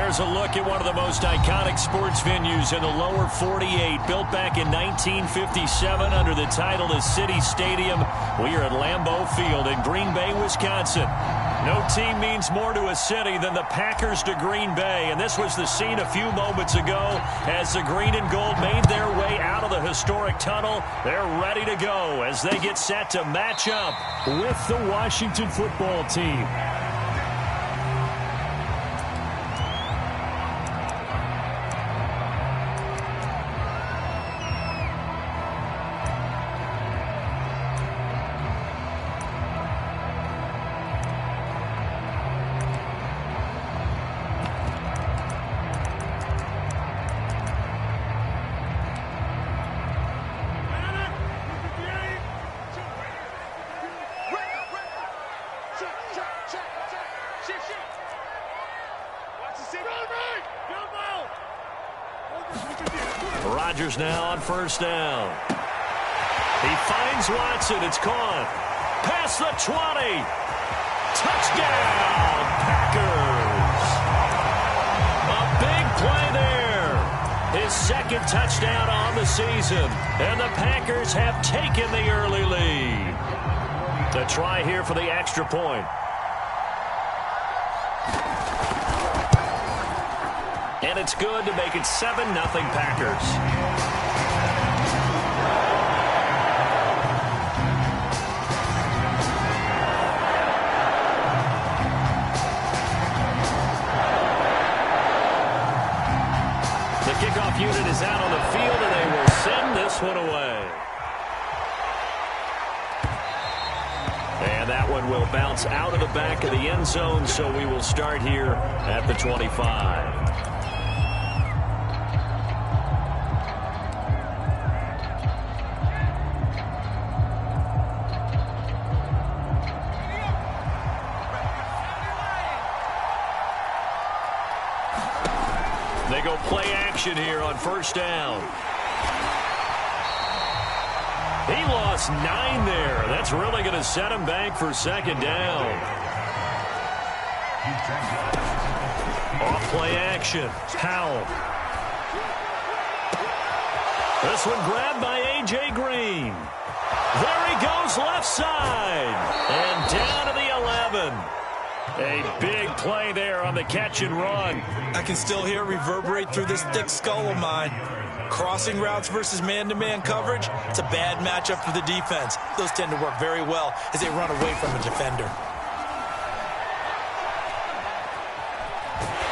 There's a look at one of the most iconic sports venues in the lower 48, built back in 1957 under the title of City Stadium. We are at Lambeau Field in Green Bay, Wisconsin. No team means more to a city than the Packers to Green Bay, and this was the scene a few moments ago as the green and gold made their way out of the historic tunnel. They're ready to go as they get set to match up with the Washington football team. Rodgers now on first down. He finds Watson. It's caught. Past the 20. Touchdown, Packers. A big play there. His second touchdown on the season. And the Packers have taken the early lead. The try here for the extra point. And it's good to make it 7-0 Packers. The kickoff unit is out on the field, and they will send this one away. And that one will bounce out of the back of the end zone, so we will start here at the 25. They go play action here on first down. He lost 9 there. That's really going to set him back for second down. Off play action. Powell. This one grabbed by A.J. Green. There he goes left side. And down to the 11. A big play there on the catch and run. I can still hear it reverberate through this thick skull of mine. Crossing routes versus man-to-man coverage, it's a bad matchup for the defense. Those tend to work very well as they run away from a defender.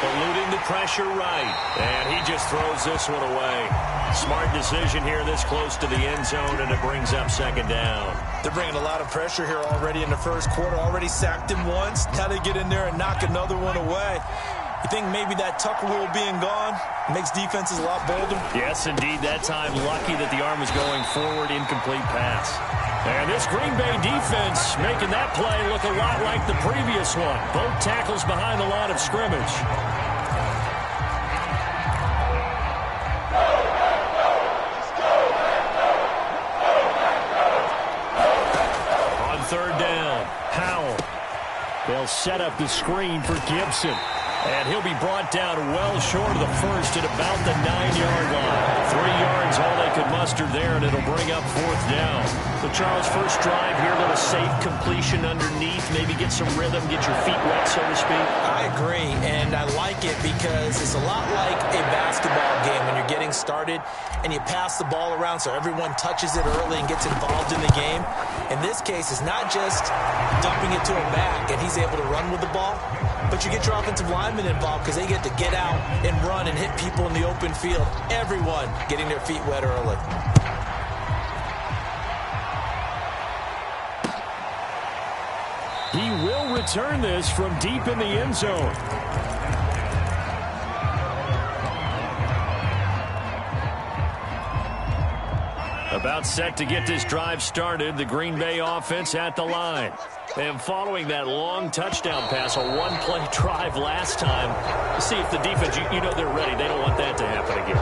Eluding the pressure right. And he just throws this one away. Smart decision here this close to the end zone, and it brings up second down. They're bringing a lot of pressure here already in the first quarter. Already sacked him once. Now they get in there and knock another one away. You think maybe that Tucker rule being gone makes defenses a lot bolder? Yes, indeed. That time, lucky that the arm was going forward, incomplete pass. And this Green Bay defense making that play look a lot like the previous one. Both tackles behind the line of scrimmage. On third down, Powell. They'll set up the screen for Gibson. And he'll be brought down well short of the first at about the 9-yard line. 3 yards, all they could muster there, and it'll bring up fourth down. So, Charles, first drive here, a little safe completion underneath. Maybe get some rhythm, get your feet wet, so to speak. I agree, and I like it because it's a lot like a basketball game when you're getting started and you pass the ball around so everyone touches it early and gets involved in the game. In this case, it's not just dumping it to a back and he's able to run with the ball, but you get your offensive linemen involved because they get to get out and run and hit people in the open field. Everyone getting their feet wet early. He will return this from deep in the end zone. About set to get this drive started. The Green Bay offense at the line. And following that long touchdown pass, a one-play drive last time, see if the defense, you know they're ready. They don't want that to happen again.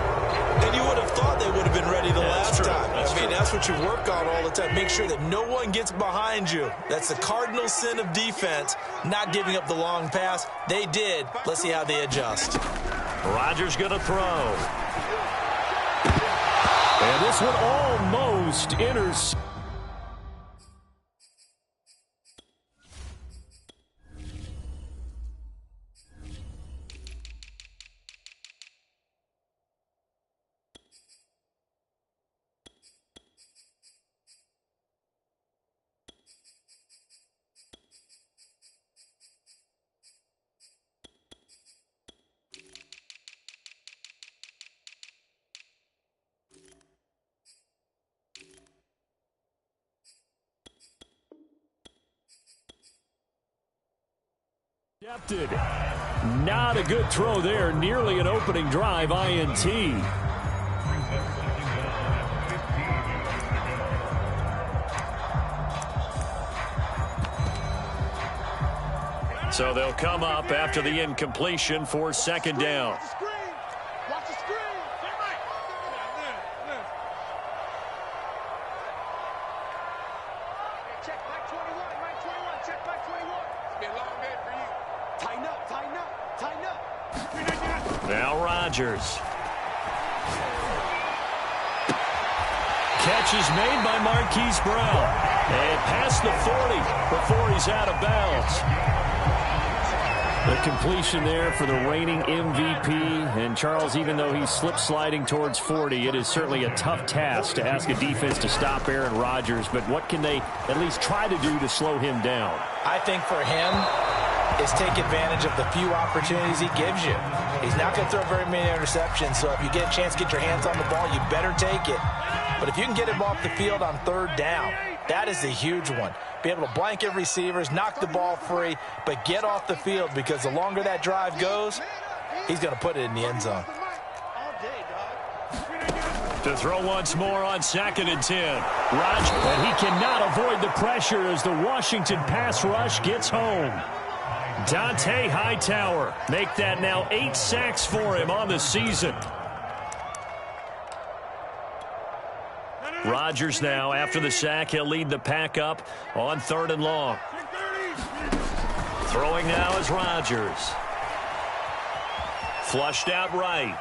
And you would have thought they would have been ready the last time. I mean, that's what you work on all the time. Make sure that no one gets behind you. That's the cardinal sin of defense, not giving up the long pass. They did. Let's see how they adjust. Rodgers going to throw. And this one almost enters. Not a good throw there. Nearly an opening drive INT. So they'll come up after the incompletion for second down. Now Rodgers. Catch is made by Marquise Brown. And past the 40 before he's out of bounds. The completion there for the reigning MVP. And Charles, even though he's slip-sliding towards 40, it is certainly a tough task to ask a defense to stop Aaron Rodgers. But what can they at least try to do to slow him down? I think for him is take advantage of the few opportunities he gives you. He's not going to throw very many interceptions, so if you get a chance to get your hands on the ball, you better take it. But if you can get him off the field on third down, that is a huge one. Be able to blanket receivers, knock the ball free, but get off the field, because the longer that drive goes, he's going to put it in the end zone. To throw once more on 2nd and 10. Rodgers, and he cannot avoid the pressure as the Washington pass rush gets home. Dante Hightower, make that now 8 sacks for him on the season. Rodgers now, after the sack, he'll lead the pack up on 3rd and long. Throwing now is Rodgers. Flushed out right.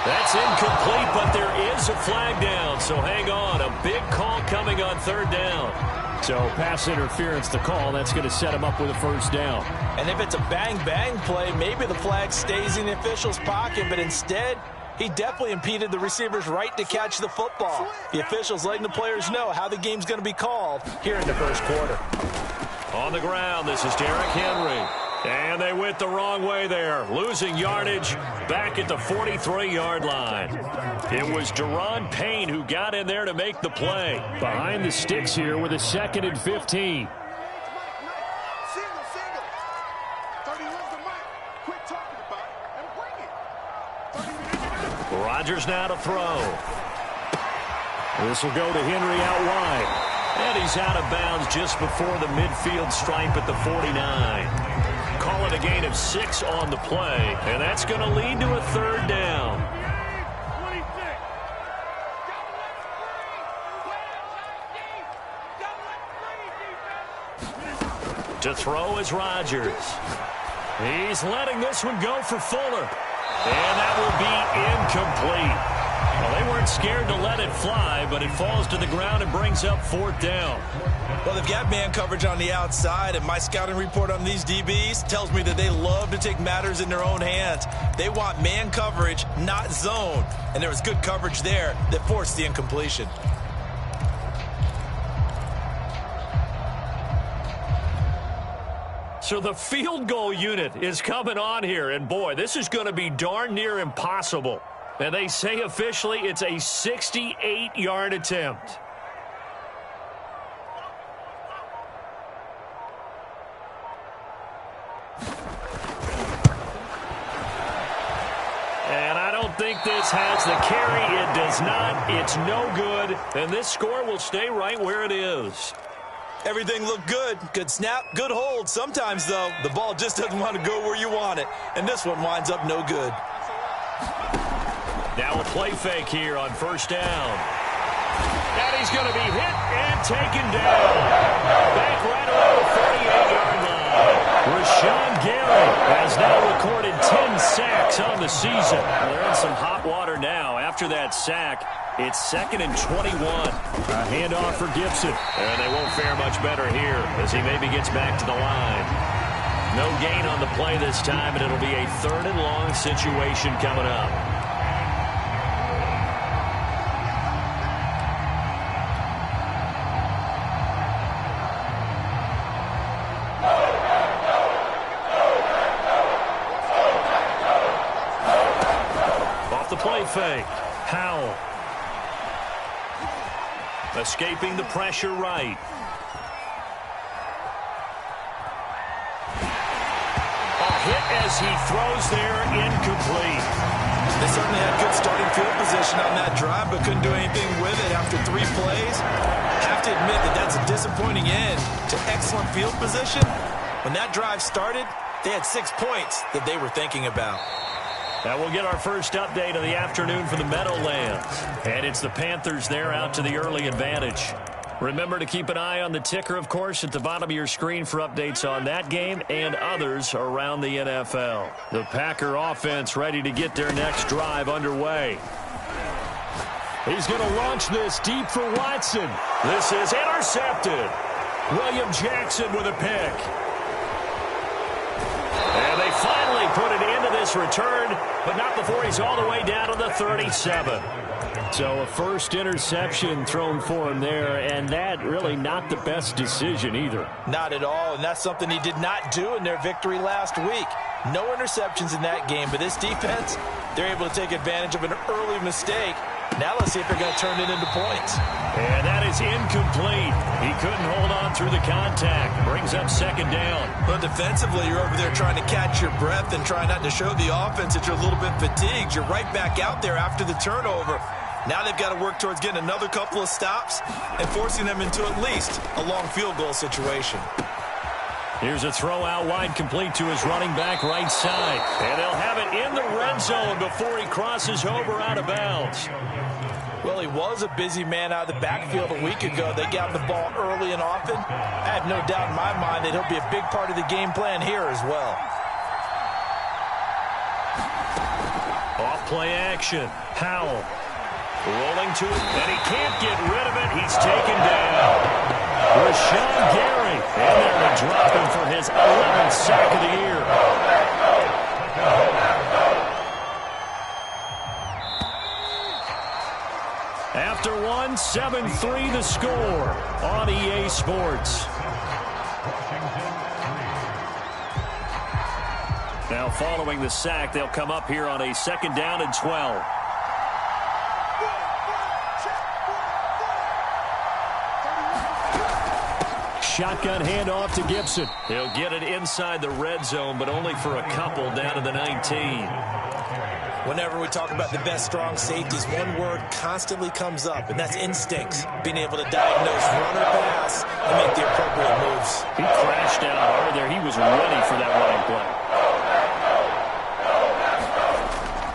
That's incomplete, but there is a flag down, so hang on. A big call coming on 3rd down. So pass interference, the call. That's going to set him up with a 1st down. And if it's a bang-bang play, maybe the flag stays in the official's pocket, but instead, he definitely impeded the receiver's right to catch the football. The officials letting the players know how the game's going to be called here in the 1st quarter. On the ground, this is Derrick Henry. And they went the wrong way there, losing yardage back at the 43-yard line. It was Daron Payne who got in there to make the play. Behind the sticks here with a 2nd and 15. Rodgers now to throw. This will go to Henry out wide. And he's out of bounds just before the midfield stripe at the 49. Call it a gain of 6 on the play, and that's going to lead to a 3rd down. To throw is Rodgers. He's letting this one go for Fuller. And that will be incomplete. Well, they weren't scared to let it fly, but it falls to the ground and brings up 4th down. Well, they've got man coverage on the outside, and my scouting report on these DBs tells me that they love to take matters in their own hands. They want man coverage, not zone. And there was good coverage there that forced the incompletion. So the field goal unit is coming on here, and boy, this is going to be darn near impossible. And they say officially it's a 68-yard attempt. And I don't think this has the carry. It does not. It's no good. And this score will stay right where it is. Everything looked good. Good snap, good hold. Sometimes, though, the ball just doesn't want to go where you want it. And this one winds up no good. Now a play fake here on first down. And he's going to be hit and taken down. Back right around the 48-yard line. Rashawn Gary has now recorded 10 sacks on the season. They're in some hot water now. After that sack, it's 2nd and 21. A handoff for Gibson. And they won't fare much better here as he maybe gets back to the line. No gain on the play this time, and it'll be a 3rd and long situation coming up. Off the play fake. Howell. Escaping the pressure right. As he throws there, incomplete. They certainly had good starting field position on that drive, but couldn't do anything with it after 3 plays. Have to admit that that's a disappointing end to excellent field position. When that drive started, they had 6 points that they were thinking about. Now we'll get our first update of the afternoon for the Meadowlands. And it's the Panthers there out to the early advantage. Remember to keep an eye on the ticker, of course, at the bottom of your screen for updates on that game and others around the NFL. The Packer offense ready to get their next drive underway. He's going to launch this deep for Watson. This is intercepted. William Jackson with a pick. And they finally put it into this return, but not before he's all the way down to the 37. So a first interception thrown for him there, and that really not the best decision either. Not at all, and that's something he did not do in their victory last week. No interceptions in that game, but this defense, they're able to take advantage of an early mistake. Now let's see if they're going to turn it into points. And that is incomplete. He couldn't hold on through the contact. Brings up 2nd down. But defensively, you're over there trying to catch your breath and try not to show the offense that you're a little bit fatigued. You're right back out there after the turnover. Now they've got to work towards getting another couple of stops and forcing them into at least a long field goal situation. Here's a throw out wide, complete to his running back right side. And they'll have it in the red zone before he crosses over out of bounds. Well, he was a busy man out of the backfield a week ago. They got the ball early and often. I have no doubt in my mind that he'll be a big part of the game plan here as well. Off play action. Howell. Rolling to it, and he can't get rid of it. He's taken down. Rashawn Gary, and they're to drop him for his 11th sack of the year. After one, 7-3 the score on EA Sports. Now following the sack, they'll come up here on a 2nd down and 12. Shotgun handoff to Gibson. He'll get it inside the red zone, but only for a couple down to the 19. Whenever we talk about the best strong safeties, one word constantly comes up, and that's instincts. Being able to diagnose run or pass and make the appropriate moves. He crashed down hard there. He was ready for that running play.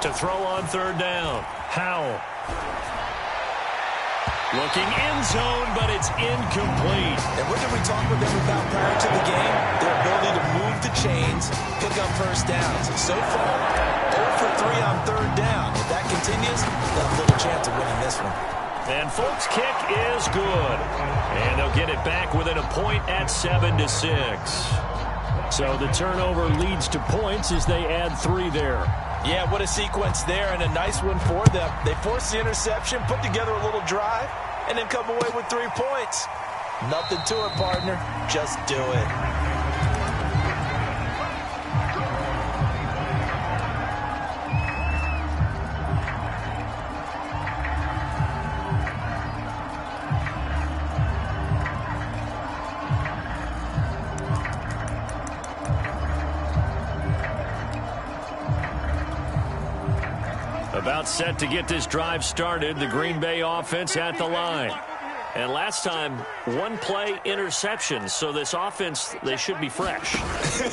To throw on 3rd down. Howell. Looking end zone, but it's incomplete. And what did we talk with them about prior to the game? Their ability to move the chains, pick up first downs. So far, 0 for 3 on 3rd down. If that continues, they'll have a little chance of winning this one. And Folk's kick is good. And they'll get it back within a point at 7-6. So the turnover leads to points as they add 3 there. Yeah, what a sequence there, and a nice one for them. They forced the interception, put together a little drive, and then come away with 3 points. Nothing to it, partner. Just do it. About set to get this drive started. The Green Bay offense at the line. And last time, one play interception. So this offense, they should be fresh.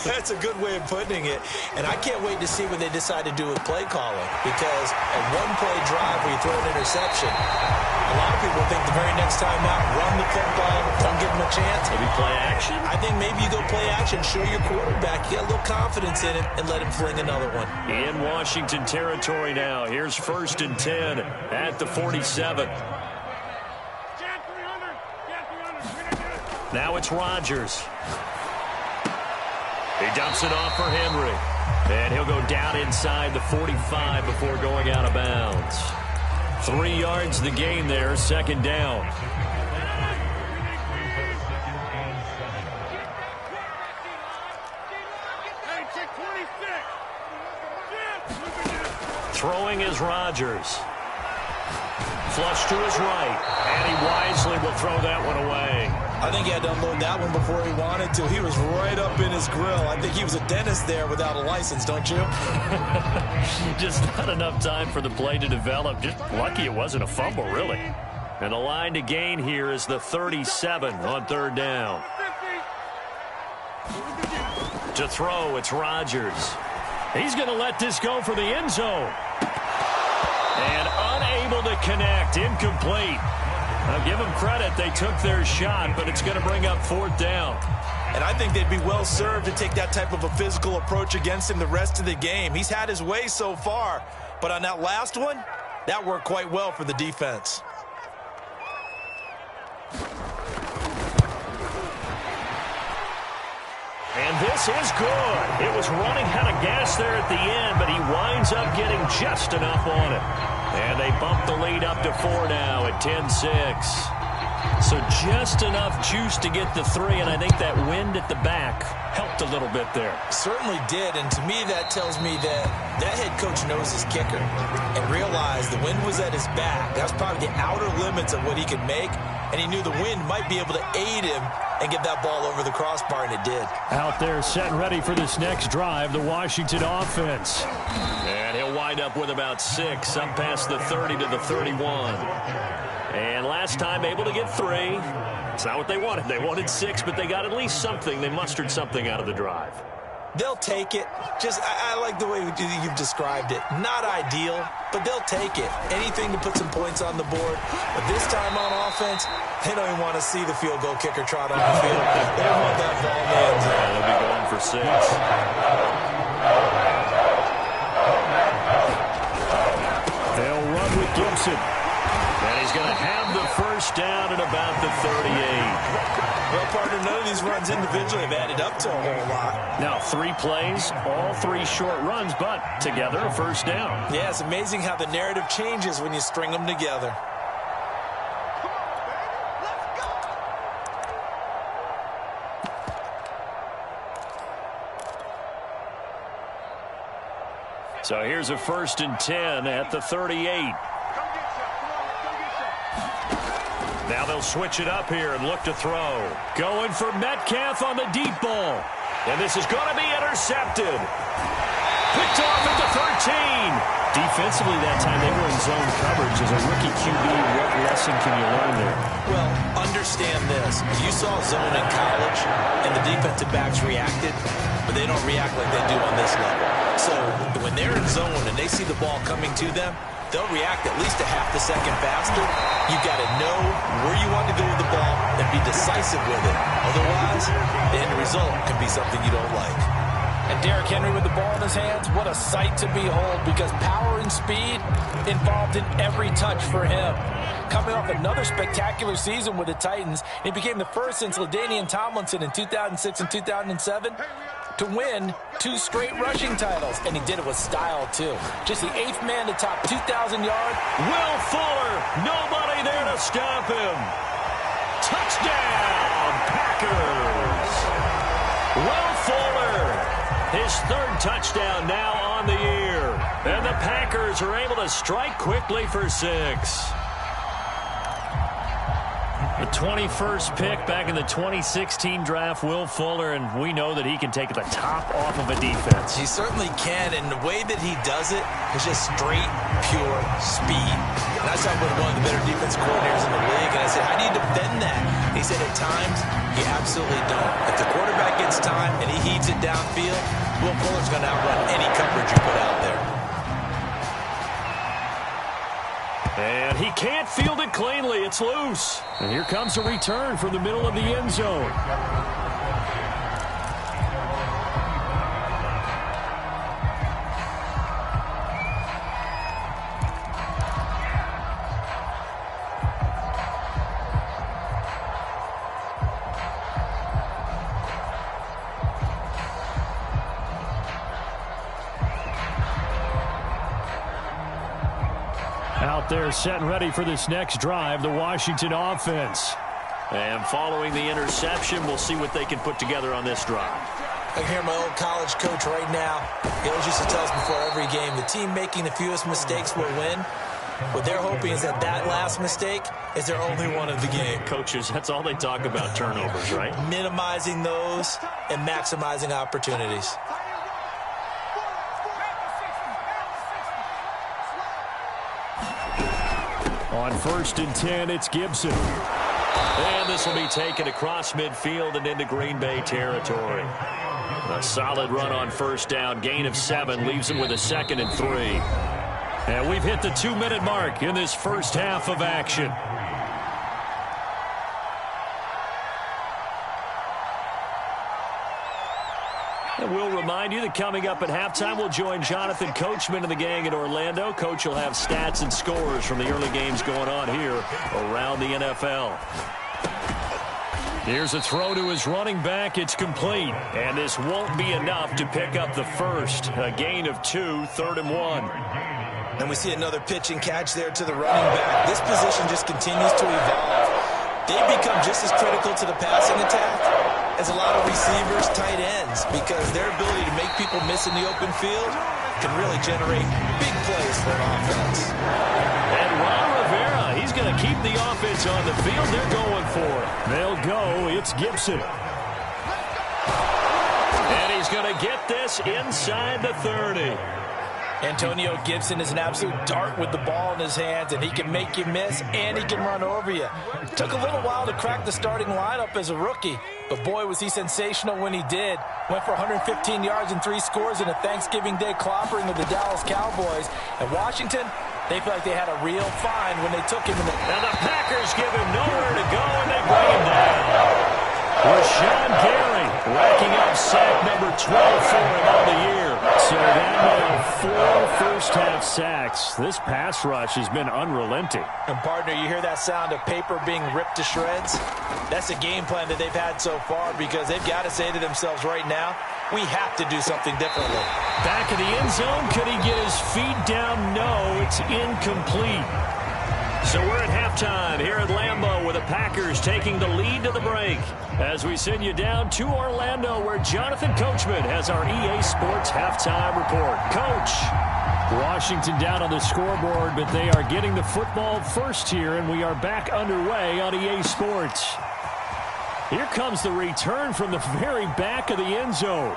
That's a good way of putting it. And I can't wait to see what they decide to do with play calling. Because a one-play drive where you throw an interception, a lot of people think the very next time out, run the football, don't give them a chance. Maybe play action? I think maybe you go play action, show your quarterback, get a little confidence in it, and let him fling another one. In Washington territory now. Here's 1st and 10 at the 47. Now it's Rodgers. He dumps it off for Henry. And he'll go down inside the 45 before going out of bounds. 3 yards the gain there, 2nd down. Throwing is Rodgers. Flush to his right. And he wisely will throw that one away. I think he had to unload that one before he wanted to. He was right up in his grill. I think he was a dentist there without a license, don't you? Just not enough time for the play to develop. Just lucky it wasn't a fumble, really. And the line to gain here is the 37 on 3rd down. To throw, it's Rodgers. He's going to let this go for the end zone. And unable to connect, incomplete. I'll give them credit. They took their shot, but it's going to bring up 4th down. And I think they'd be well served to take that type of a physical approach against him the rest of the game. He's had his way so far, but on that last one, that worked quite well for the defense. And this is good. It was running out of gas there at the end, but he winds up getting just enough on it. And they bump the lead up to 4 now at 10-6. So just enough juice to get the 3, and I think that wind at the back helped a little bit there. Certainly did, and to me that tells me that that head coach knows his kicker and realized the wind was at his back. That was probably the outer limits of what he could make, and he knew the wind might be able to aid him and get that ball over the crossbar, and it did. Out there set and ready for this next drive, the Washington offense. And he'll wind up with about 6, up past the 30 to the 31. And last time able to get 3. It's not what they wanted. They wanted 6, but they got at least something. They mustered something out of the drive. They'll take it. I like the way you've described it. Not ideal, but they'll take it. Anything to put some points on the board. But this time on offense, they don't even want to see the field goal kicker trot on the field. They don't want that ball in the end zone. They'll be going for 6. They'll run with Gibson. And he's going to have the 1st down at about the 38. Well, partner, none of these runs individually have added up to a whole lot. Now, 3 plays, all 3 short runs, but together a 1st down. Yeah, it's amazing how the narrative changes when you string them together. So here's a 1st and 10 at the 38. Now they'll switch it up here and look to throw. Going for Metcalf on the deep ball. And this is going to be intercepted. Picked off at the 13. Defensively that time they were in zone coverage. As a rookie QB, what lesson can you learn there? Well, understand this. You saw zone in college, and the defensive backs reacted, but they don't react like they do on this level. So when they're in zone and they see the ball coming to them, they'll react at least a half a second faster. You've got to know where you want to go with the ball and be decisive with it. Otherwise, the end result can be something you don't like. And Derrick Henry with the ball in his hands, what a sight to behold, because power and speed involved in every touch for him. Coming off another spectacular season with the Titans, he became the first since LaDainian Tomlinson in 2006 and 2007 to win 2 straight rushing titles, and he did it with style, too. Just the 8th man to top 2,000 yards. Will Fuller, nobody there to stop him. Touchdown, Packers. Will Fuller, his 3rd touchdown now on the year. And the Packers are able to strike quickly for 6. The 21st pick back in the 2016 draft, Will Fuller, and we know that he can take the top off of a defense. He certainly can, and the way that he does it is just straight, pure speed. And I talked with one of the better defense coordinators in the league, and I said, how do you He said at times, you absolutely don't. If the quarterback gets time and he heaves it downfield, Will Fuller's going to outrun any coverage you put out there. And he can't field it cleanly. It's loose. And here comes a return from the middle of the end zone. Out there set and ready for this next drive, the Washington offense. And following the interception, we'll see what they can put together on this drive. I hear my old college coach right now. He always used to tell us before every game, the team making the fewest mistakes will win. What they're hoping is that last mistake is their only one of the game. Coaches, that's all they talk about, turnovers, right? Minimizing those and maximizing opportunities. On 1st and 10, it's Gibson. And this will be taken across midfield and into Green Bay territory. A solid run on 1st down. Gain of 7 leaves him with a 2nd and 3. And we've hit the 2-minute mark in this first half of action. And we'll remind you that coming up at halftime, we'll join Jonathan Coachman and the gang in Orlando. Coach will have stats and scores from the early games going on here around the NFL. Here's a throw to his running back. It's complete. And this won't be enough to pick up the first. A gain of 2, 3rd and 1. And we see another pitch and catch there to the running back. This position just continues to evolve. They become just as critical to the passing attack as a lot of receivers, tight ends, because their ability to make people miss in the open field can really generate big plays for an offense. And Ron Rivera, he's going to keep the offense on the field. They're going for it. They'll go. It's Gibson. And he's going to get this inside the 30. Antonio Gibson is an absolute dart with the ball in his hands, and he can make you miss, and he can run over you. Took a little while to crack the starting lineup as a rookie, but boy, was he sensational when he did. Went for 115 yards and 3 scores in a Thanksgiving Day clobbering of the Dallas Cowboys. And Washington, they feel like they had a real find when they took him in the... And the Packers give him nowhere to go, and they bring him down. Rashawn Gary racking up sack number 12 for him on the year. So that now 4 first-half sacks. This pass rush has been unrelenting. And, partner, you hear that sound of paper being ripped to shreds? That's a game plan that they've had so far because they've got to say to themselves right now, we have to do something differently. Back in the end zone, could he get his feet down? No, it's incomplete. So we're at halftime here at Lambeau with the Packers taking the lead to the break as we send you down to Orlando where Jonathan Coachman has our EA Sports halftime report. Coach, Washington down on the scoreboard, but they are getting the football first here, and we are back underway on EA Sports. Here comes the return from the very back of the end zone.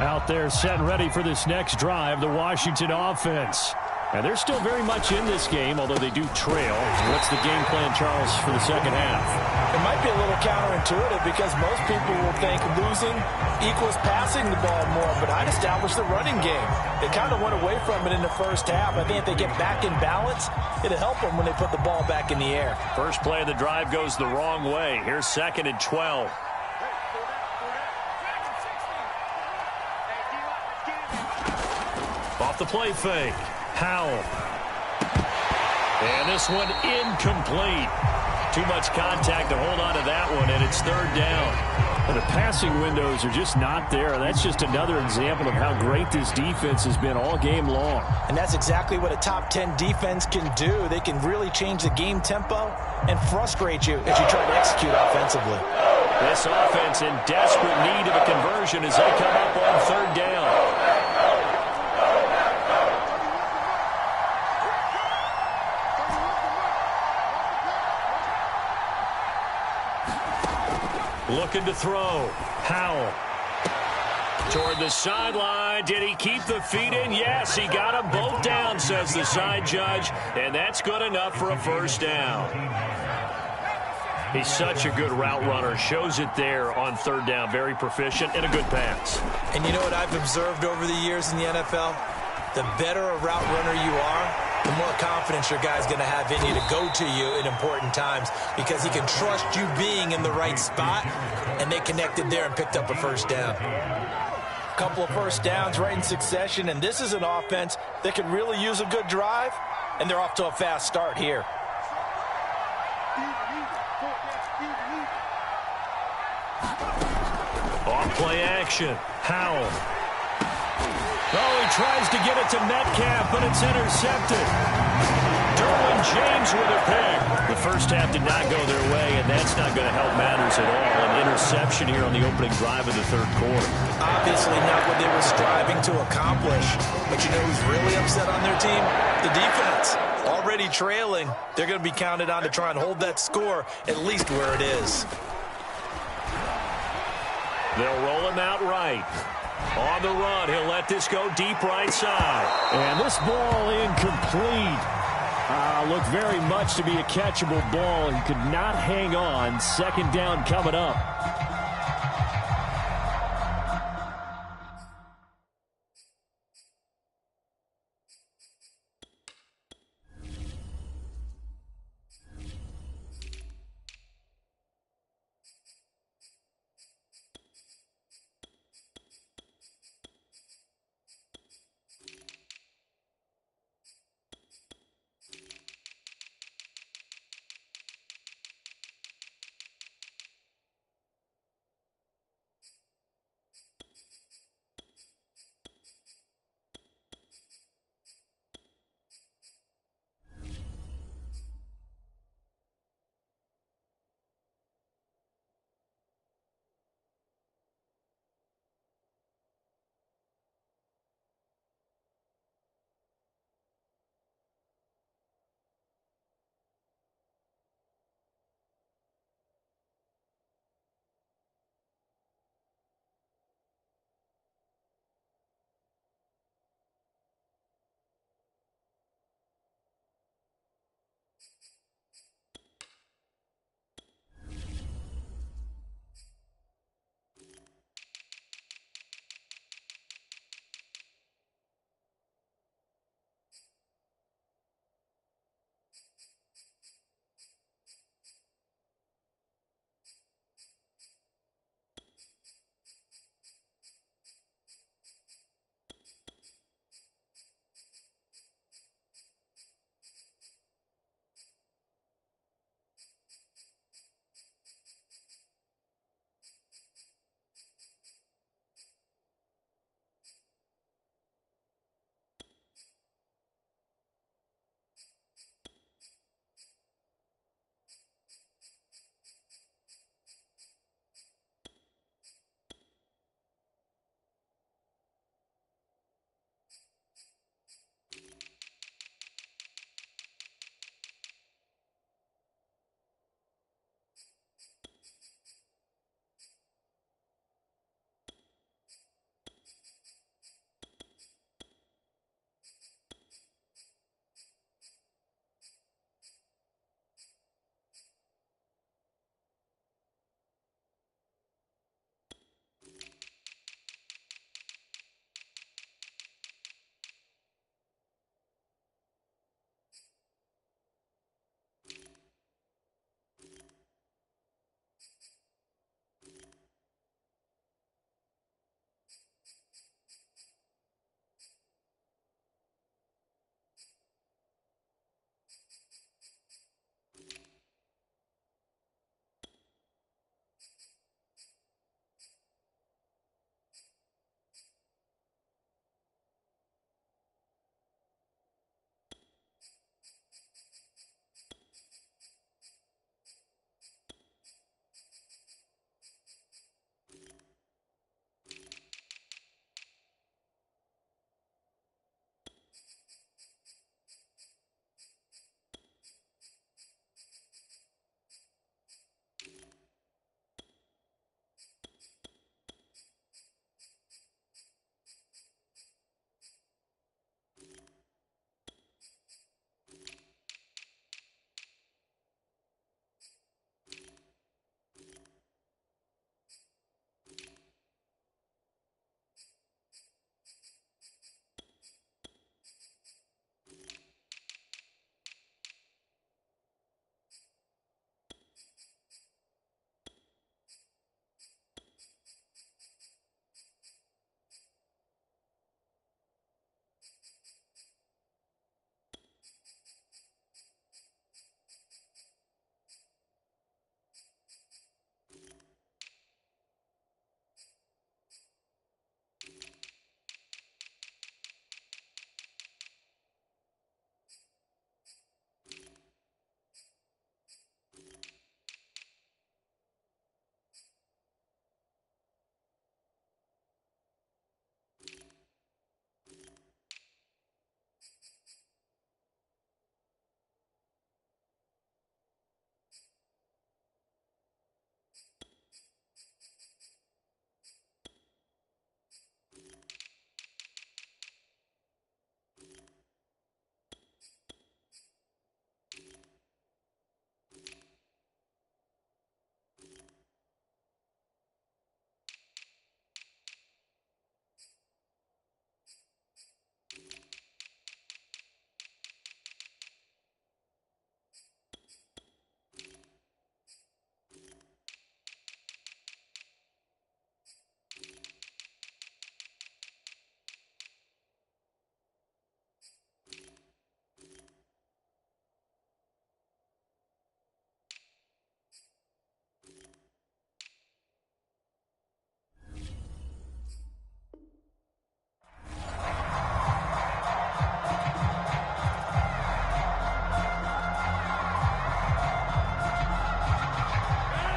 Out there set and ready for this next drive, the Washington offense. And they're still very much in this game, although they do trail. What's the game plan, Charles, for the second half? It might be a little counterintuitive because most people will think losing equals passing the ball more, but I'd establish the running game. They kind of went away from it in the first half. I think if they get back in balance, it'll help them when they put the ball back in the air. First play of the drive goes the wrong way. Here's 2nd and 12. Off the play fake. Howell. And this one incomplete. Too much contact to hold on to that one, and it's 3rd down. And the passing windows are just not there. That's just another example of how great this defense has been all game long. And that's exactly what a top 10 defense can do. They can really change the game tempo and frustrate you as you try to execute offensively. This offense in desperate need of a conversion as they come up on 3rd down. looking to throw. Howell. Toward the sideline. Did he keep the feet in? Yes, he got them both down, says the side judge. And that's good enough for a first down. He's such a good route runner. Shows it there on third down. Very proficient and a good pass. And you know what I've observed over the years in the NFL? The better a route runner you are, the more confidence your guy's going to have in you to go to you in important times because he can trust you being in the right spot, and they connected there and picked up a first down. Couple of first downs right in succession, and this is an offense that could really use a good drive, and they're off to a fast start here. Off play action. Howell. Oh, he tries to get it to Metcalf, but it's intercepted. Derwin James with a pick. The first half did not go their way, and that's not going to help matters at all. An interception here on the opening drive of the third quarter. Obviously not what they were striving to accomplish. But you know who's really upset on their team? The defense. Already trailing. They're going to be counted on to try and hold that score at least where it is. They'll roll him out right. On the run, he'll let this go deep right side. And this ball incomplete. Looked very much to be a catchable ball. He could not hang on. Second down coming up.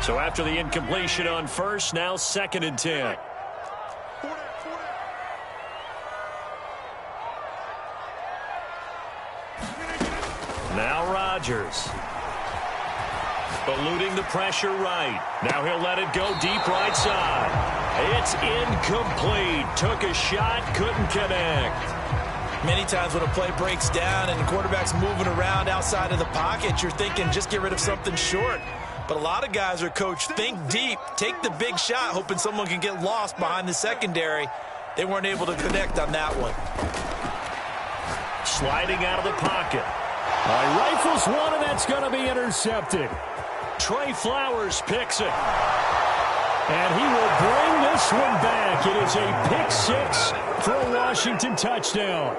So after the incompletion on first, now 2nd and 10. Now Rodgers. Eluding the pressure right. Now he'll let it go deep right side. It's incomplete. Took a shot, couldn't connect. Many times when a play breaks down and the quarterback's moving around outside of the pocket, you're thinking just get rid of something short. But a lot of guys are coached, think deep, take the big shot, hoping someone can get lost behind the secondary. They weren't able to connect on that one. Sliding out of the pocket. Rifles one, and that's going to be intercepted. Trey Flowers picks it. And he will bring this one back. It is a pick six for a Washington touchdown.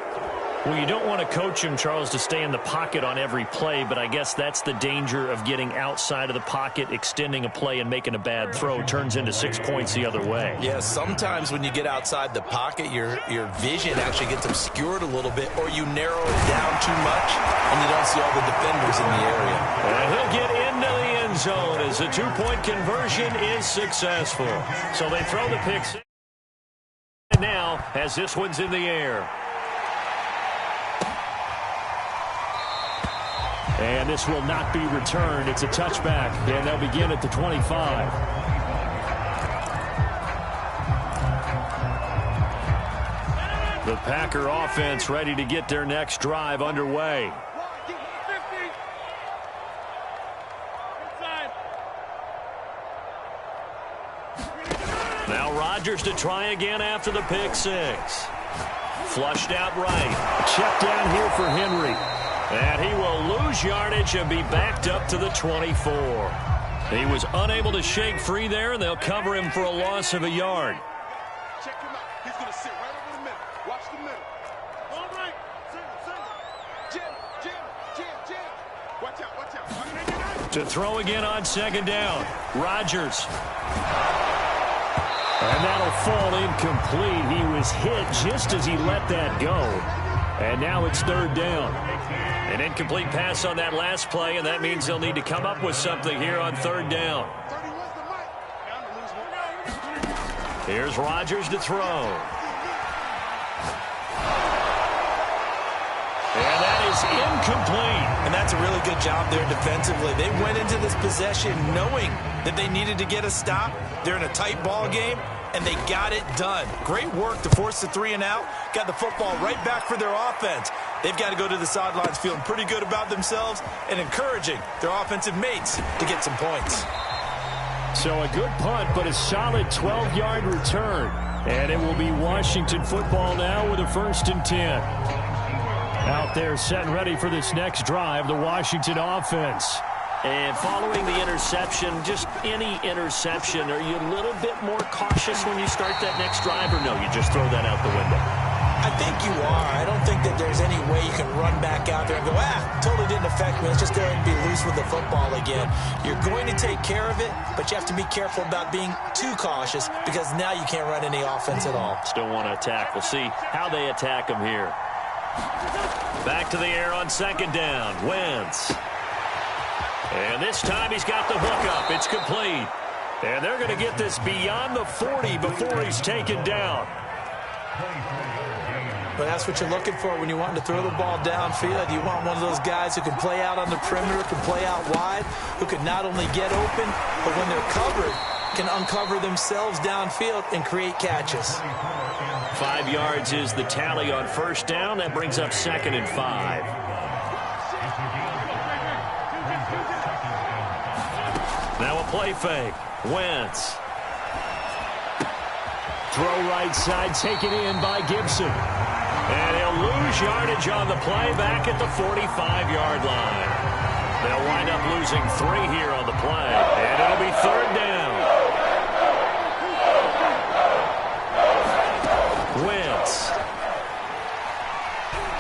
Well, you don't want to coach him, Charles, to stay in the pocket on every play, but I guess that's the danger of getting outside of the pocket, extending a play, and making a bad throw. Turns into 6 points the other way. Yeah, sometimes when you get outside the pocket, your vision actually gets obscured a little bit, or you narrow it down too much, and you don't see all the defenders in the area. And he'll get into the end zone as the two-point conversion is successful. So they throw the pick six. And now, as this one's in the air. And this will not be returned. It's a touchback, and they'll begin at the 25. The Packer offense ready to get their next drive underway. Now Rodgers to try again after the pick six. Flushed out right. Check down here for Henry. And he will lose yardage and be backed up to the 24. He was unable to shake free there, and they'll cover him for a loss of a yard. Check him out. He's going to sit right over the middle. Watch the middle. All right. Jim. Watch out. To throw again on 2nd down. Rodgers. And that'll fall incomplete. He was hit just as he let that go. And now it's 3rd down. An incomplete pass on that last play, and that means they'll need to come up with something here on 3rd down. Here's Rodgers to throw. And that is incomplete. And that's a really good job there defensively. They went into this possession knowing that they needed to get a stop. They're in a tight ball game, and they got it done. Great work to force the 3 and out. Got the football right back for their offense. They've got to go to the sidelines feeling pretty good about themselves and encouraging their offensive mates to get some points. So a good punt, but a solid 12-yard return. And it will be Washington football now with a 1st and 10. Out there set and ready for this next drive, the Washington offense. And following the interception, just any interception, are you a little bit more cautious when you start that next drive, or no, you just throw that out the window? I think you are. I don't think that there's any way you can run back out there and go, totally didn't affect me. Let's just go ahead and be loose with the football again. You're going to take care of it, but you have to be careful about being too cautious because now you can't run any offense at all. Still want to attack. We'll see how they attack them here. Back to the air on 2nd down. Wentz. And this time he's got the hook up. It's complete. And they're going to get this beyond the 40 before he's taken down. But that's what you're looking for when you want to throw the ball downfield. You want one of those guys who can play out on the perimeter, can play out wide, who can not only get open, but when they're covered, can uncover themselves downfield and create catches. 5 yards is the tally on 1st down. That brings up 2nd and 5. Now a play fake. Wentz. Throw right side, taken in by Gibson. And he'll lose yardage on the play back at the 45-yard line. They'll wind up losing 3 here on the play. And it'll be 3rd down. Wentz.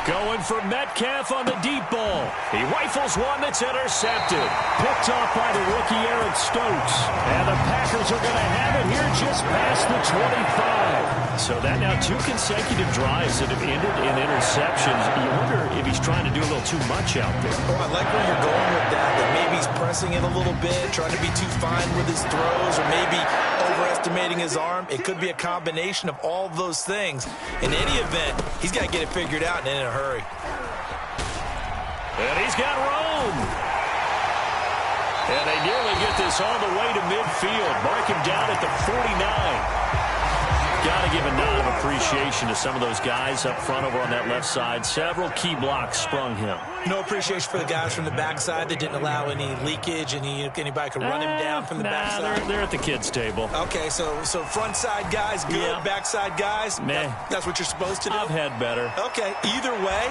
Going for Metcalf on the deep ball. He rifles one that's intercepted. Picked off by the rookie Eric Stokes. And the Packers are going to have it here just past the 25. So that now 2 consecutive drives that have ended in interceptions. You wonder if he's trying to do a little too much out there. Oh, I like where you're going with that maybe he's pressing it a little bit, trying to be too fine with his throws, or maybe overestimating his arm. It could be a combination of all of those things. In any event, he's got to get it figured out and in a hurry. And he's got room. And they nearly get this all the way to midfield. Mark him down at the 49. Got to give a nod of appreciation to some of those guys up front over on that left side. Several key blocks sprung him. No appreciation for the guys from the backside that didn't allow any leakage, and anybody could run him down from the backside. They're at the kids' table. Okay, so front side guys good, yeah. Backside guys, meh. That's what you're supposed to do? I've had better. Okay, either way,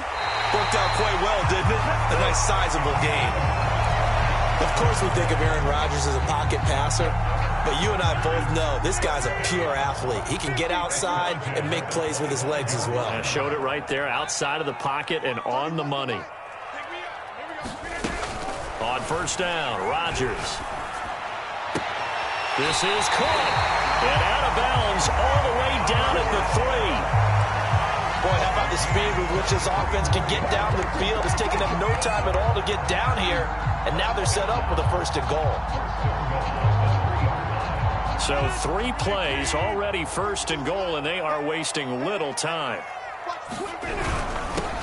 worked out quite well, didn't it? A nice sizable gain. Of course we think of Aaron Rodgers as a pocket passer, but you and I both know this guy's a pure athlete. He can get outside and make plays with his legs as well. I showed it right there, outside of the pocket and on the money. On first down, Rodgers. This is caught. And out of bounds all the way down at the 3. Boy, how about the speed with which this offense can get down the field? It's taken them no time at all to get down here, and now they're set up with a 1st and goal. So 3 plays, already 1st and goal, and they are wasting little time.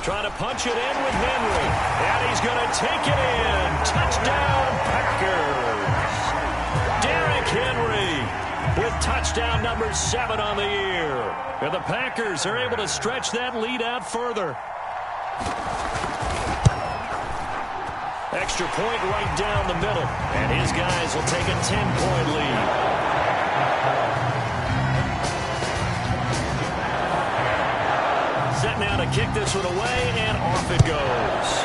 Trying to punch it in with Henry, and he's going to take it in. Touchdown, Packers. Derrick Henry with touchdown number 7 on the year. And the Packers are able to stretch that lead out further. Extra point right down the middle, and his guys will take a 10-point lead. Set now to kick this one away, and off it goes.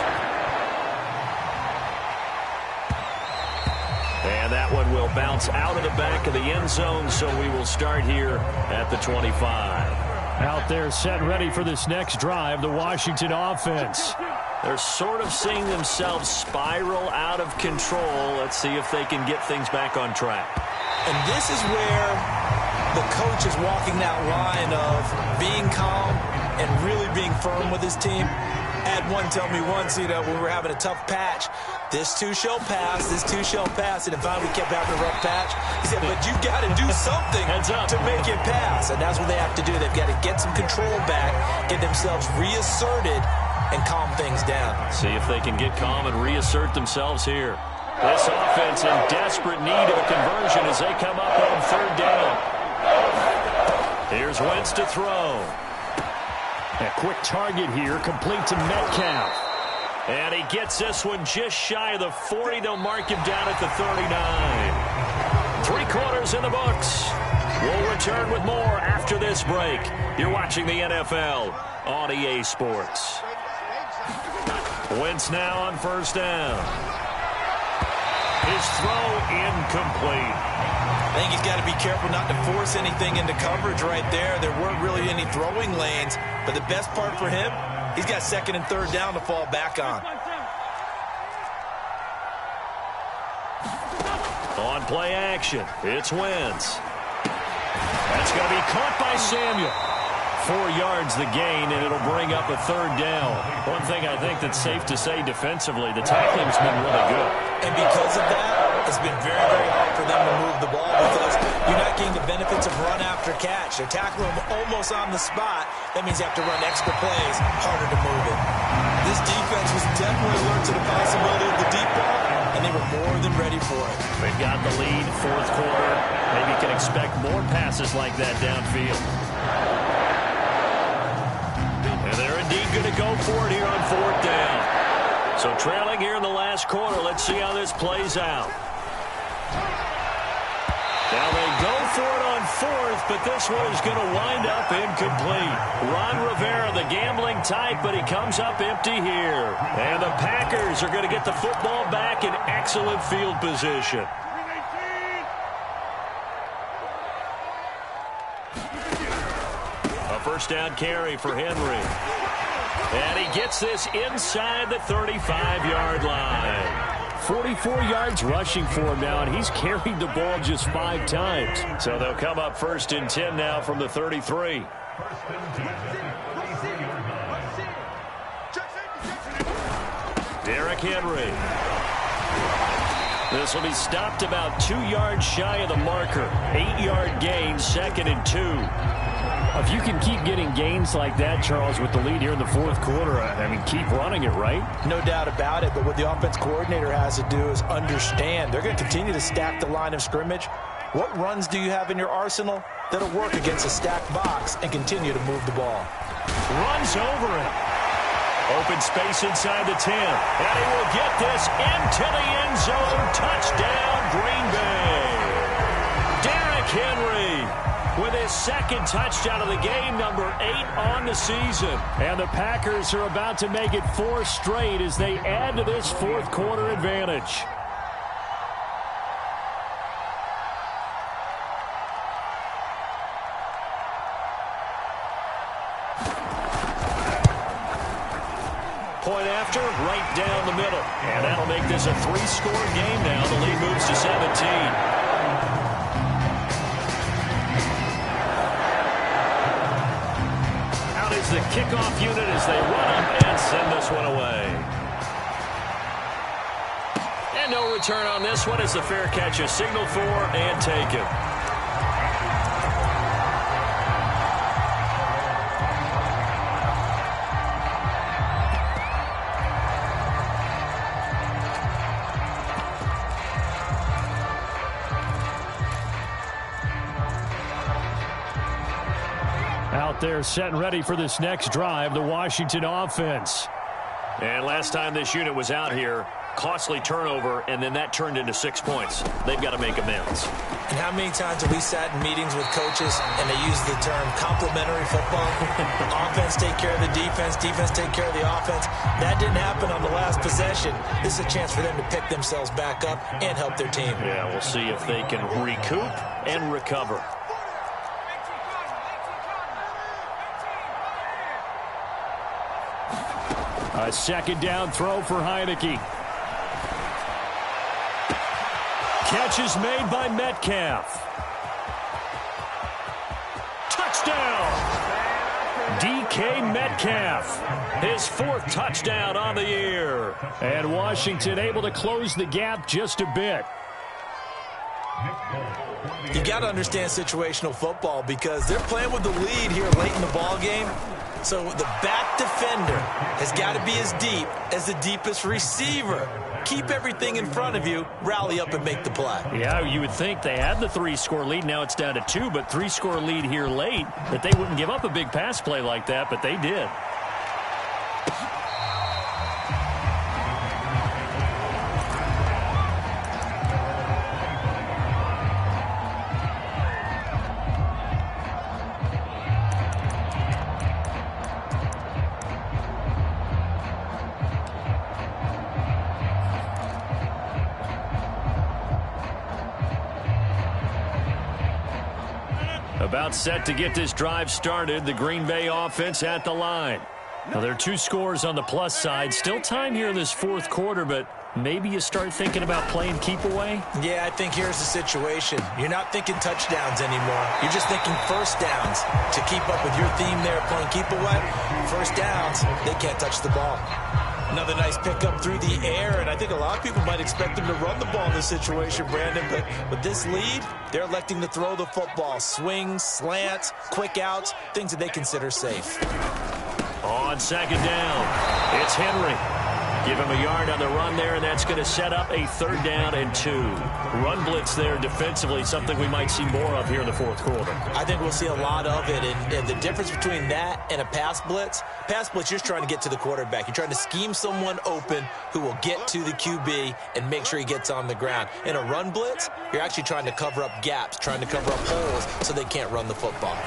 And that one will bounce out of the back of the end zone, so we will start here at the 25. Out there set ready for this next drive, the Washington offense. They're sort of seeing themselves spiral out of control. Let's see if they can get things back on track. And this is where the coach is walking that line of being calm and really being firm with his team. Had one tell me once, when we were having a tough patch, this too shall pass, this too shall pass, and if we kept having a rough patch, he said, but you got to do something to make it pass, and that's what they have to do. They've got to get some control back, get themselves reasserted, and calm things down. See if they can get calm and reassert themselves here. This offense in desperate need of a conversion as they come up on 3rd down. Here's Wentz to throw. A quick target here, complete to Metcalf. And he gets this one just shy of the 40. They'll mark him down at the 39. 3 quarters in the books. We'll return with more after this break. You're watching the NFL on EA Sports. Wentz now on 1st down. His throw incomplete. I think he's got to be careful not to force anything into coverage right there. There weren't really any throwing lanes, but the best part for him, he's got 2nd and 3rd down to fall back on. On play action, it's Wentz. That's going to be caught by Samuel. 4 yards the gain, and it'll bring up a 3rd down. One thing I think that's safe to say defensively, the tackling's been really good. And because of that, it's been very, very hard for them to move the ball because you're not getting the benefits of run after catch. They're tackling them almost on the spot. That means you have to run extra plays, harder to move it. This defense was definitely alert to the possibility of the deep ball, and they were more than ready for it. They've got the lead, 4th quarter. Maybe you can expect more passes like that downfield. And they're indeed going to go for it here on 4th down. So trailing here in the last quarter. Let's see how this plays out. Now they go for it on 4th, but this one is going to wind up incomplete. Ron Rivera, the gambling type, but he comes up empty here. And the Packers are going to get the football back in excellent field position. A 1st down carry for Henry. And he gets this inside the 35-yard line. 44 yards rushing for him now, and he's carried the ball just 5 times. So they'll come up 1st and 10 now from the 33. Derrick Henry. This will be stopped about 2 yards shy of the marker. 8-yard gain, 2nd and 2. If you can keep getting gains like that, Charles, with the lead here in the 4th quarter, I mean, keep running it, right? No doubt about it, but what the offense coordinator has to do is understand they're going to continue to stack the line of scrimmage. What runs do you have in your arsenal that'll work against a stacked box and continue to move the ball? Runs over it. Open space inside the 10. And he will get this into the end zone. Touchdown, Green Bay. Derrick Henry with his 2nd touchdown of the game, number 8 on the season. And the Packers are about to make it 4 straight as they add to this 4th quarter advantage. Point after, right down the middle. And that'll make this a 3-score game now. The lead moves to 17. The kickoff unit as they run up and send this one away. And no return on this one as the fair catch is signaled for and taken. Out there set and ready for this next drive, the Washington offense. And last time this unit was out here, costly turnover, and then that turned into 6 points. They've got to make amends. And how many times have we sat in meetings with coaches and they use the term complementary football? Offense take care of the defense, defense take care of the offense. That didn't happen on the last possession. This is a chance for them to pick themselves back up and help their team. Yeah, we'll see if they can recoup and recover. A 2nd down throw for Heineke. Catch is made by Metcalf. Touchdown! DK Metcalf. His 4th touchdown on the year. And Washington able to close the gap just a bit. You got to understand situational football because they're playing with the lead here late in the ball game. So the back defender has got to be as deep as the deepest receiver. Keep everything in front of you, rally up and make the play. Yeah, you would think they had the 3-score lead. Now it's down to 2, but 3-score lead here late, that they wouldn't give up a big pass play like that, but they did. About set to get this drive started. The Green Bay offense at the line. Now, there are 2 scores on the plus side. Still time here in this 4th quarter, but maybe you start thinking about playing keep away? Yeah, I think here's the situation. You're not thinking touchdowns anymore. You're just thinking first downs. To keep up with your theme there, playing keep away, first downs, they can't touch the ball. Another nice pickup through the air, and I think a lot of people might expect them to run the ball in this situation, Brandon, but with this lead, they're electing to throw the football. Swings, slants, quick outs, things that they consider safe. On 2nd down, it's Henry. Give him a yard on the run there, and that's going to set up a 3rd down and 2. Run blitz there defensively, something we might see more of here in the 4th quarter. I think we'll see a lot of it, and the difference between that and a pass blitz, you're just trying to get to the quarterback. You're trying to scheme someone open who will get to the QB and make sure he gets on the ground. In a run blitz, you're actually trying to cover up gaps, trying to cover up holes so they can't run the football.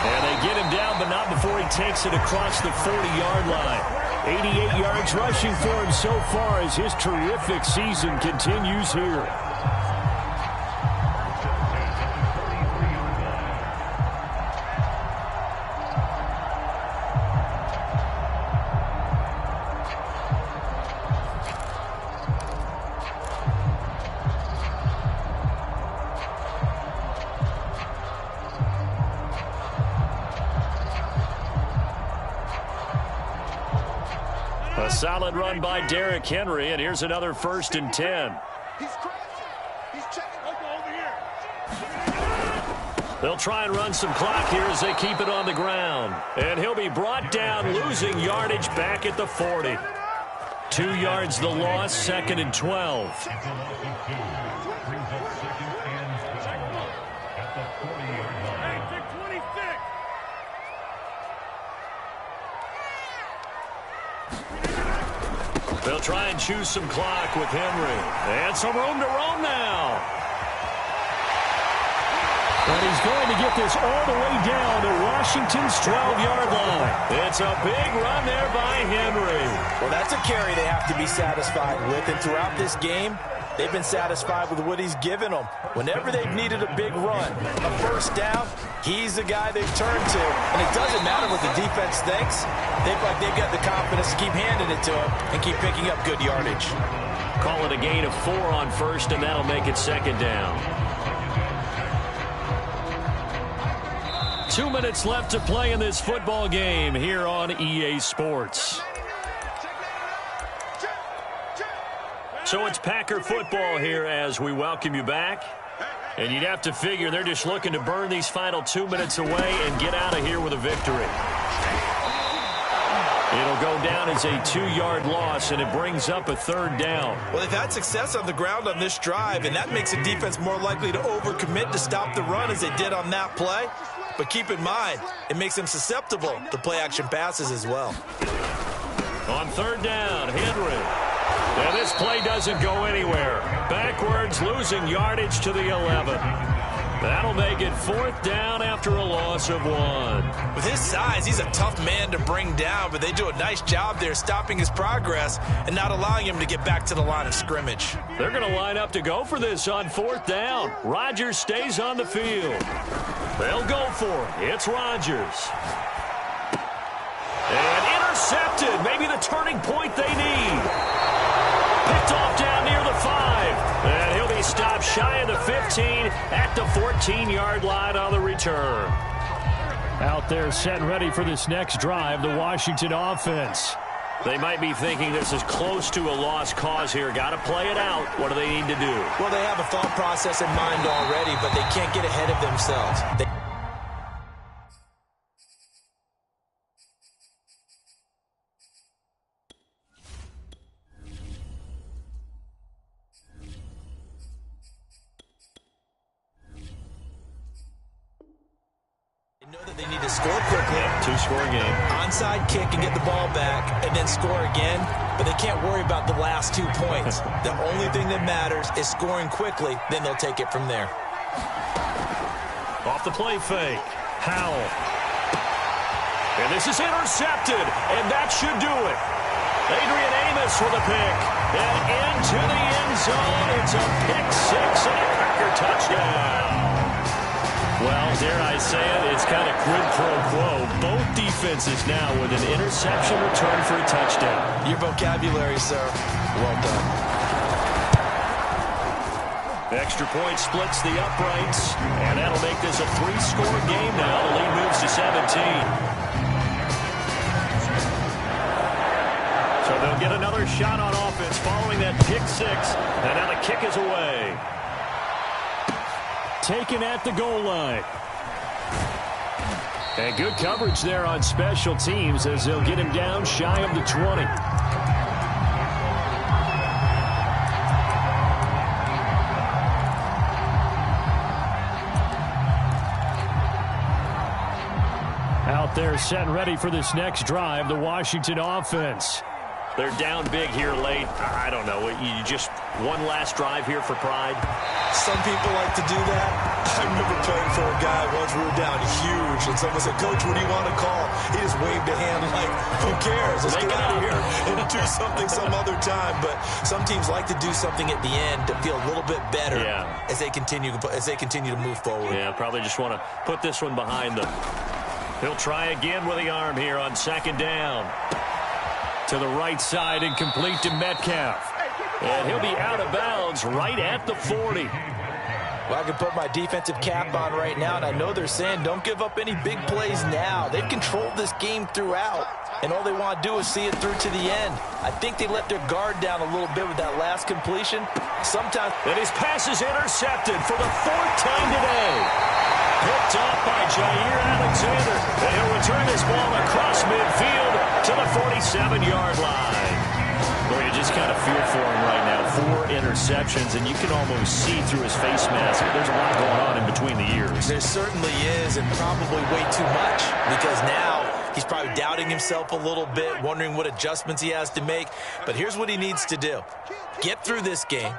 And they get him down, but not before he takes it across the 40-yard line. 88 yards rushing for him so far as his terrific season continues here. A solid run by Derrick Henry, and here's another 1st and 10. He's crashing. He's checking over here. They'll try and run some clock here as they keep it on the ground. And he'll be brought down, losing yardage back at the 40. 2 yards the loss, 2nd and 12. They'll try and choose some clock with Henry. And some room to roam now. And he's going to get this all the way down to Washington's 12-yard line. It's a big run there by Henry. Well, that's a carry they have to be satisfied with. And throughout this game, they've been satisfied with what he's given them. Whenever they've needed a big run, a 1st down, he's the guy they've turned to. And it doesn't matter what the defense thinks. They've got the confidence to keep handing it to him and keep picking up good yardage. Call it a gain of 4 on 1st, and that'll make it 2nd down. 2 minutes left to play in this football game here on EA Sports. So it's Packer football here as we welcome you back. And you'd have to figure they're just looking to burn these final 2 minutes away and get out of here with a victory. It'll go down as a 2-yard loss, and it brings up a 3rd down. Well, they've had success on the ground on this drive, and that makes the defense more likely to overcommit to stop the run as they did on that play. But keep in mind, it makes them susceptible to play-action passes as well. On 3rd down, Henry. And this play doesn't go anywhere. Backwards, losing yardage to the 11. That'll make it 4th down after a loss of 1. With his size, he's a tough man to bring down, but they do a nice job there stopping his progress and not allowing him to get back to the line of scrimmage. They're going to line up to go for this on 4th down. Rodgers stays on the field. They'll go for it. It's Rodgers. And intercepted. Maybe the turning point they need. Picked off down near the 5. And he'll be stopped shy of the 15 at the 14-yard line on the return. Out there set and ready for this next drive, the Washington offense. They might be thinking this is close to a lost cause here. Got to play it out. What do they need to do? Well, they have a thought process in mind already, but they can't get ahead of themselves. Know that they need to score quickly. 2-score game. Onside kick and get the ball back and then score again, but they can't worry about the last 2 points. The only thing that matters is scoring quickly, then they'll take it from there. Off the play fake. Howell. And this is intercepted, and that should do it. Adrian Amos with a pick. And into the end zone. It's a pick 6 and a Packer touchdown. Well, dare I say it, it's kind of quid pro quo. Both defenses now with an interception return for a touchdown. Your vocabulary, sir. Well done. Extra point splits the uprights, and that'll make this a 3-score game now. The lead moves to 17. So they'll get another shot on offense following that pick 6, and now the kick is away. Taken at the goal line. And good coverage there on special teams as they'll get him down shy of the 20. Out there set and ready for this next drive, the Washington offense. They're down big here late. I don't know. You just one last drive here for pride. Some people like to do that. I remember playing for a guy once we were down huge, and someone said, "Coach, what do you want to call?" He just waved a hand like, "Who cares? Let's get out of here and do something some other time." But some teams like to do something at the end to feel a little bit better as they continue to move forward. Yeah, probably just want to put this one behind them. He'll try again with the arm here on 2nd down. To the right side and complete to Metcalf. And he'll be out of bounds right at the 40. Well, I can put my defensive cap on right now, and I know they're saying don't give up any big plays now. They've controlled this game throughout, and all they want to do is see it through to the end. I think they let their guard down a little bit with that last completion. Sometimes. And his pass is intercepted for the 4th time today. Picked off by Jair Alexander. And he'll return this ball across midfield to the 47-yard line. Boy, you just kind of feel for him right now. 4 interceptions, and you can almost see through his face mask. There's a lot going on in between the ears. There certainly is, and probably way too much, because now he's probably doubting himself a little bit, wondering what adjustments he has to make. But here's what he needs to do. Get through this game,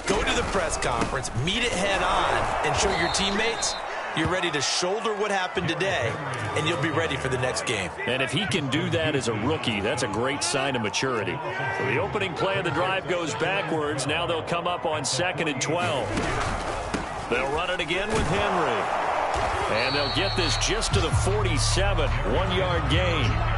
go to the press conference, meet it head on, and show your teammates you're ready to shoulder what happened today, and you'll be ready for the next game. And if he can do that as a rookie, that's a great sign of maturity. So the opening play of the drive goes backwards. Now they'll come up on 2nd and 12. They'll run it again with Henry. And they'll get this just to the 47, 1-yard gain.